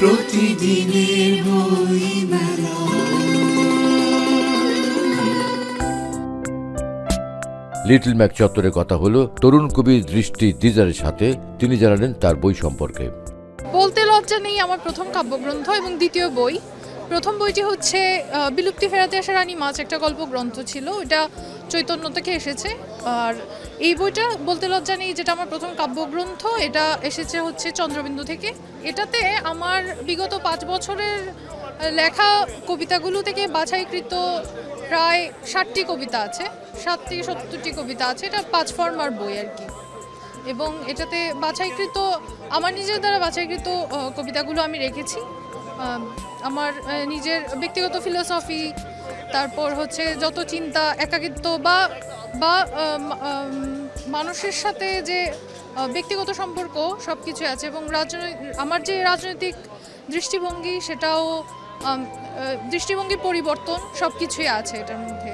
প্রতিদিনের বইমেলা। Little Mac চত্বরে কথা হলো তরুণ কবির দৃষ্টি দিজারের সাথে। তিনি জানালেন তার বই সম্পর্কে। বলতে লজ্জা নেই আমার প্রথম কাব্যগ্রন্থ এবং দ্বিতীয় বই। প্রথম বইটি হচ্ছে বিলুপ্তি ফেরাতে আসা রানী মাছ, একটা গল্পগ্রন্থ ছিল, এটা চৈতন্য থেকে এসেছে। আর এই বইটা বলতে লজ্জা নেই, যেটা আমার প্রথম কাব্যগ্রন্থ, এটা এসেছে হচ্ছে চন্দ্রবিন্দু থেকে। এটাতে আমার বিগত 5 বছরের লেখা কবিতাগুলো থেকে বাছাইকৃত প্রায় 60টি কবিতা আছে, 60 থেকে 70টি কবিতা আছে। এটা 5 ফর্মার বই আর কি। এবং এটাতে বাছাইকৃত, আমার নিজের দ্বারা বাছাইকৃত কবিতাগুলো আমি রেখেছি। আমার নিজের ব্যক্তিগত ফিলোসফি, তারপর হচ্ছে যত চিন্তা, একাকিত্ব বা মানুষের সাথে যে ব্যক্তিগত সম্পর্ক, সব কিছু আছে। এবং আমার যে রাজনৈতিক দৃষ্টিভঙ্গি, সেটাও দৃষ্টিভঙ্গির পরিবর্তন, সব কিছুই আছে এটার মধ্যে।